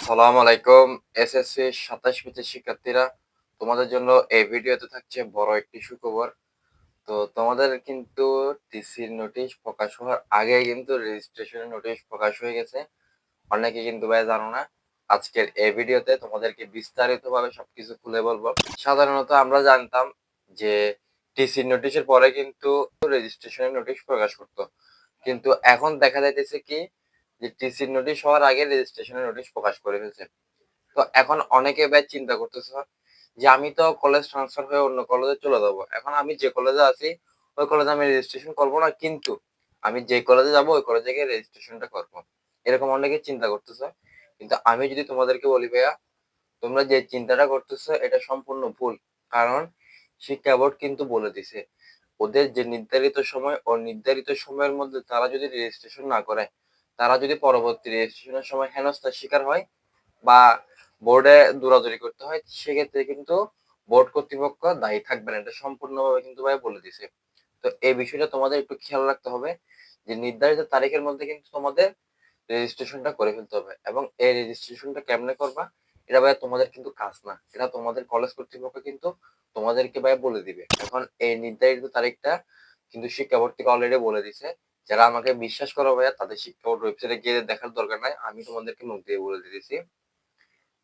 সালাম আলাইকুম এসএসসি ২৭ ব্যাচের শিক্ষার্থীরা, তোমাদের জন্য এই ভিডিওতে থাকছে বড় একটি সুখবর। তো তোমাদের কিন্তু টিসির নোটিশ প্রকাশ হওয়ার আগেই কিন্তু রেজিস্ট্রেশনের নোটিশ প্রকাশ হয়ে গেছে। অনেকে কিন্তু ভাই জানো না। আজকের এই ভিডিওতে তোমাদেরকে বিস্তারিতভাবে সবকিছু খুলে বলবো। সাধারণত আমরা জানতাম যে টিসির নোটিশের পরে কিন্তু রেজিস্ট্রেশনের নোটিশ প্রকাশ করতো। কিন্তু এখন দেখা যাইতেছে কি যে টিসির নোটিশ হওয়ার আগে রেজিস্ট্রেশনের নোটিশ প্রকাশ করে ফেলছে। তো এখন অনেকে ভাই চিন্তা করতেছে যে আমি তো কলেজ ট্রান্সফার হয়ে অন্য কলেজে চলে যাবো। এখন আমি যে কলেজে আছি ওই কলেজে আমি রেজিস্ট্রেশন করবো না, কিন্তু আমি যে কলেজে যাবো ওই কলেজে গিয়ে রেজিস্ট্রেশনটা করবো। এরকম অনেকে চিন্তা করতেছে। কিন্তু আমি যদি তোমাদেরকে বলি ভাইয়া, তোমরা যে চিন্তাটা করতেছো এটা সম্পূর্ণ ভুল। কারণ শিক্ষা বোর্ড কিন্তু বলে দিছে ওদের যে নির্ধারিত সময় ও নির্ধারিত সময়ের মধ্যে তারা যদি রেজিস্ট্রেশন না করে, তারা যদি পরবর্তী রেজিস্ট্রেশনের সময় হেনস্থার শিকার হয় বা বোর্ডে দৌড়াদৌড়ি করতে হয়, সেক্ষেত্রে কিন্তু বোর্ড কর্তৃপক্ষ দায়ী থাকবে না। এটা সম্পূর্ণভাবে কিন্তু ভাই বলে দিছে। তো এই বিষয়টা তোমাদের একটু খেয়াল রাখতে হবে যে নির্ধারিত তারিখের মধ্যে কিন্তু তোমাদের রেজিস্ট্রেশনটা করে ফেলতে হবে। এবং এই রেজিস্ট্রেশনটা কেমনে করবা এটা ভাই তোমাদের কিন্তু কাজ না, এটা তোমাদের কলেজ কর্তৃপক্ষ কিন্তু তোমাদেরকে ভাই বলে দিবে। এখন এই নির্ধারিত তারিখটা কিন্তু শিক্ষা বোর্ড থেকে অলরেডি বলে দিছে। যারা আমাকে বিশ্বাস করো ভাইয়া, তাদের শিক্ষা বোর্ড ওয়েবসাইটে গিয়ে দেখার দরকার নাই, আমি তোমাদেরকে মুখ দিয়ে বলে দিতেছি।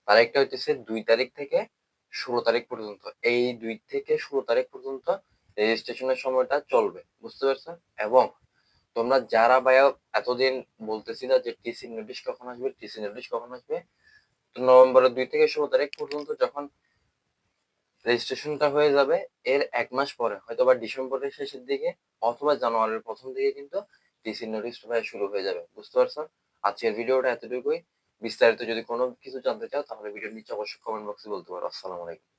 তারিখটা হইতেছে ২ তারিখ থেকে ১৬ তারিখ পর্যন্ত। এই ২ থেকে ১৬ তারিখ পর্যন্ত রেজিস্ট্রেশনের সময়টা চলবে। বুঝতে পারছো? এবং তোমরা যারা ভাইয়া এতদিন বলতেছিলা যে টিসি নোটিশ কখন আসবে, টিসি নোটিশ কখন আসবে? তো নভেম্বরের ২ থেকে ১৬ তারিখ পর্যন্ত যখন রেজিস্ট্রেশনটা হয়ে যাবে, এর ১ মাস পরে হয়তোবা ডিসেম্বরের শেষের দিকে অথবা জানুয়ারির ১ম দিকে কিন্তু টিসি নোটিশটা ভাই শুরু হয়ে যাবে। বুঝতে পারছো? আজকের ভিডিওটা এতটুকুই। বিস্তারিত যদি কোনো কিছু জানতে চাও তাহলে ভিডিওর নিচে অবশ্যই কমেন্ট বক্সে বলতে পারো। আসসালামু আলাইকুম।